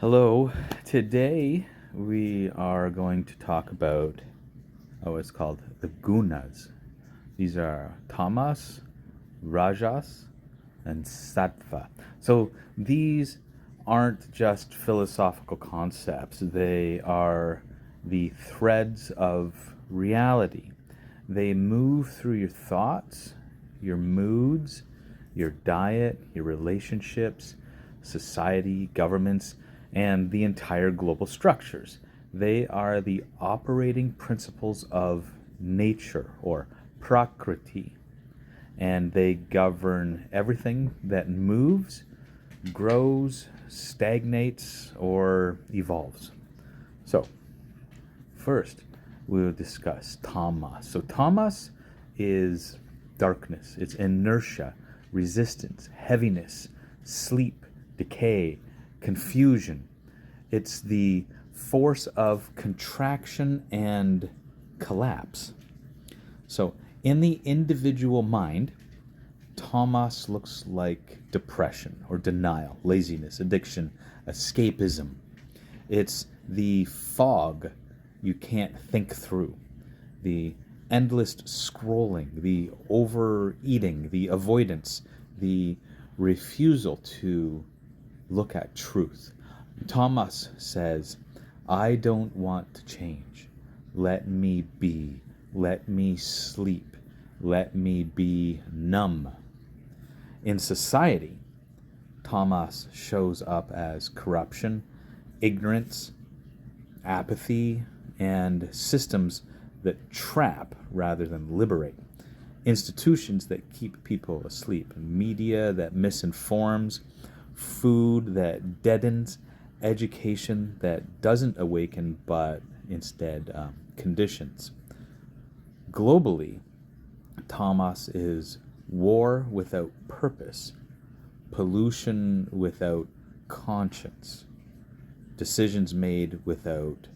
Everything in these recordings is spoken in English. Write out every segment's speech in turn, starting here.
Hello. Today we are going to talk about what's called the Gunas. These are Tamas, Rajas, and Sattva. So these aren't just philosophical concepts, they are the threads of reality. They move through your thoughts, your moods, your diet, your relationships, society, governments, and the entire global structures. They are the operating principles of nature or prakriti, and they govern everything that moves, grows, stagnates, or evolves. So, first, we will discuss tamas. So, tamas is darkness, it's inertia, resistance, heaviness, sleep, decay, confusion. It's the force of contraction and collapse. So, in the individual mind, Tamas looks like depression or denial, laziness, addiction, escapism. It's the fog you can't think through, the endless scrolling, the overeating, the avoidance, the refusal to look at truth. Tamas says, I don't want to change. Let me be. Let me sleep. Let me be numb. In society, Tamas shows up as corruption, ignorance, apathy, and systems that trap rather than liberate. Institutions that keep people asleep, media that misinforms, food that deadens, education that doesn't awaken but instead conditions. Globally, Tamas is war without purpose, pollution without conscience, decisions made without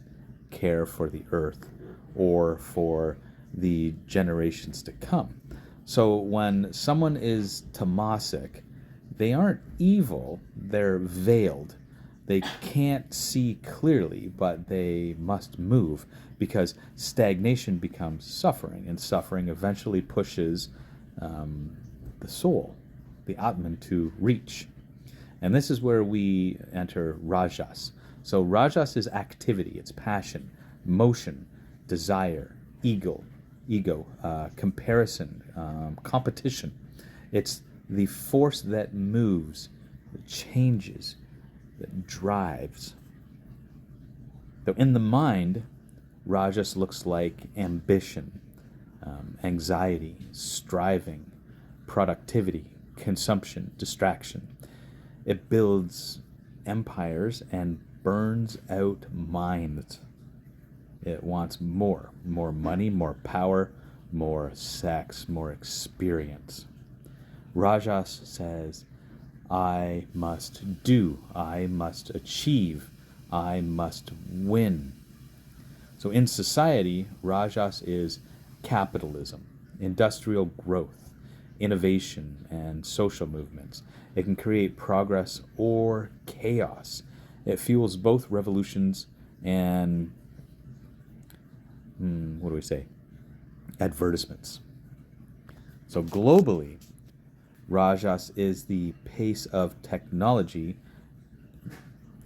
care for the earth or for the generations to come. So when someone is tamasic, they aren't evil, they're veiled. They can't see clearly, but they must move because stagnation becomes suffering, and suffering eventually pushes the soul, the Atman, to reach. And this is where we enter Rajas. So Rajas is activity, it's passion, motion, desire, ego, comparison, competition. It's the force that moves, that changes, that drives. So in the mind, Rajas looks like ambition, anxiety, striving, productivity, consumption, distraction. It builds empires and burns out minds. It wants more money, more power, more sex, more experience. Rajas says, I must do, I must achieve, I must win. So in society, Rajas is capitalism, industrial growth, innovation, and social movements. It can create progress or chaos. It fuels both revolutions and, advertisements. So globally, Rajas is the pace of technology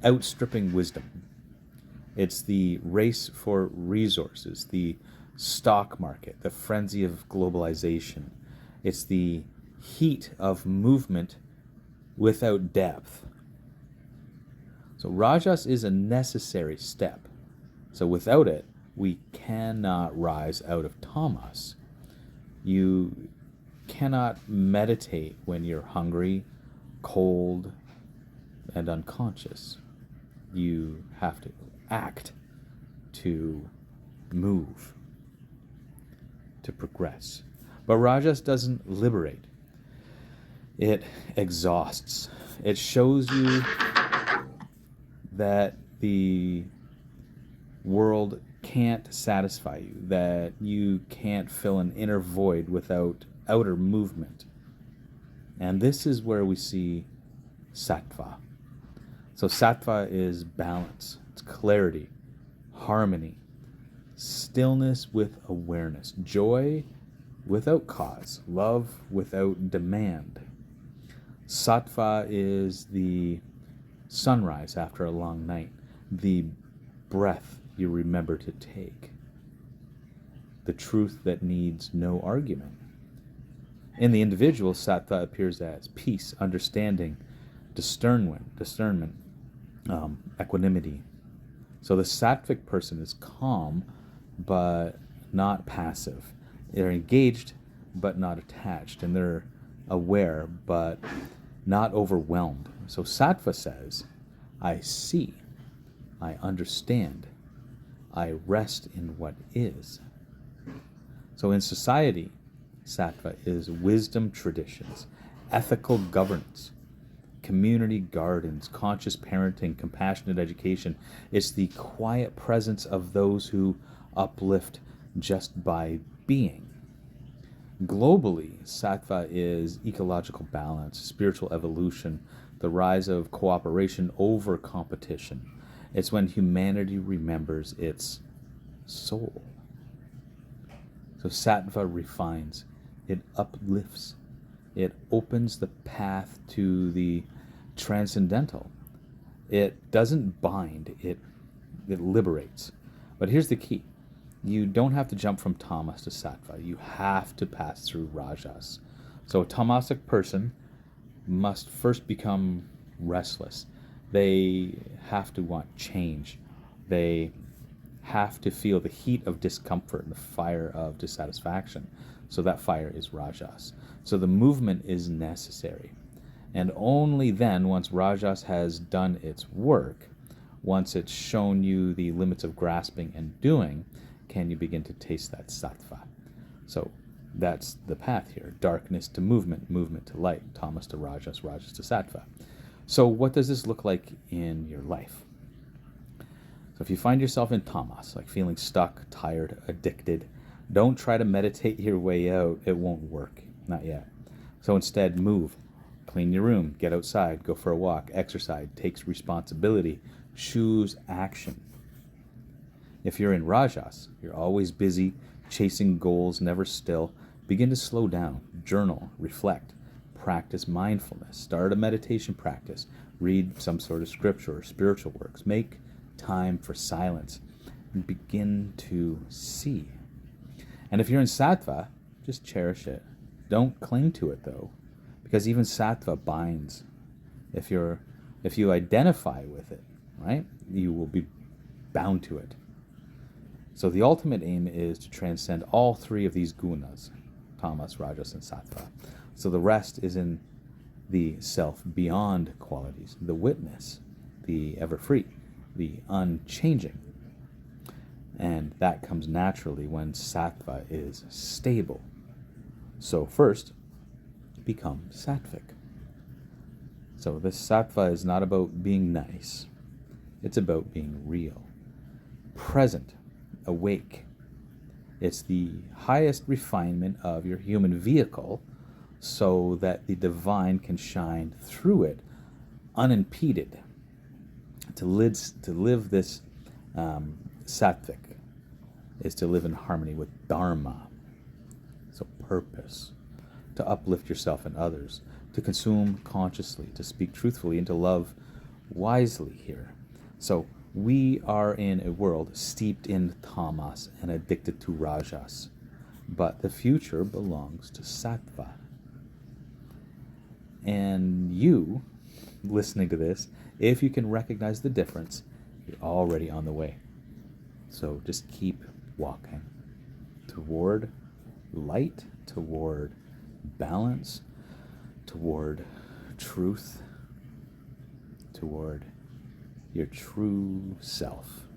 outstripping wisdom. It's the race for resources, the stock market, the frenzy of globalization. It's the heat of movement without depth. So Rajas is a necessary step. So without it, we cannot rise out of tamas. You cannot meditate when you're hungry, cold, and unconscious. You have to act to move, to progress. But Rajas doesn't liberate. It exhausts. It shows you that the world can't satisfy you, that you can't fill an inner void without outer movement. And this is where we see Sattva. So Sattva is balance, it's clarity, harmony, stillness with awareness, joy without cause, love without demand. Sattva is the sunrise after a long night, the breath you remember to take, the truth that needs no argument. In the individual, Sattva appears as peace, understanding, discernment, equanimity. So the sattvic person is calm, but not passive. They're engaged, but not attached. And they're aware, but not overwhelmed. So Sattva says, I see, I understand, I rest in what is. So in society, Sattva is wisdom traditions, ethical governance, community gardens, conscious parenting, compassionate education. It's the quiet presence of those who uplift just by being. Globally, Sattva is ecological balance, spiritual evolution, the rise of cooperation over competition. It's when humanity remembers its soul. So Sattva refines, it uplifts, it opens the path to the transcendental. It doesn't bind, it liberates. But here's the key. You don't have to jump from tamas to sattva. You have to pass through rajas. So a tamasic person must first become restless. They have to want change. They have to feel the heat of discomfort and the fire of dissatisfaction. So that fire is rajas. So the movement is necessary. And only then, once rajas has done its work, once it's shown you the limits of grasping and doing, can you begin to taste that sattva. So that's the path here. Darkness to movement, movement to light, tamas to rajas, rajas to sattva. So what does this look like in your life? So if you find yourself in tamas, like feeling stuck, tired, addicted, don't try to meditate your way out. It won't work. Not yet. So instead, move. Clean your room. Get outside. Go for a walk. Exercise. Take responsibility. Choose action. If you're in rajas, you're always busy, chasing goals, never still. Begin to slow down. Journal. Reflect. Practice mindfulness. Start a meditation practice. Read some sort of scripture or spiritual works. Make time for silence. And begin to see. And if you're in sattva, just cherish it. Don't cling to it, though, because even sattva binds. If you identify with it, right, you will be bound to it. So the ultimate aim is to transcend all three of these gunas, tamas, rajas, and sattva. So the rest is in the self beyond qualities, the witness, the ever-free, the unchanging. And that comes naturally when sattva is stable. So first, become sattvic. So this sattva is not about being nice. It's about being real, present, awake. It's the highest refinement of your human vehicle so that the divine can shine through it unimpeded. To live this sattvic is to live in harmony with dharma, so purpose, to uplift yourself and others, to consume consciously, to speak truthfully, and to love wisely here. So we are in a world steeped in tamas and addicted to rajas, but the future belongs to sattva. And you, listening to this, if you can recognize the difference, you're already on the way. So just keep walking toward light, toward balance, toward truth, toward your true self.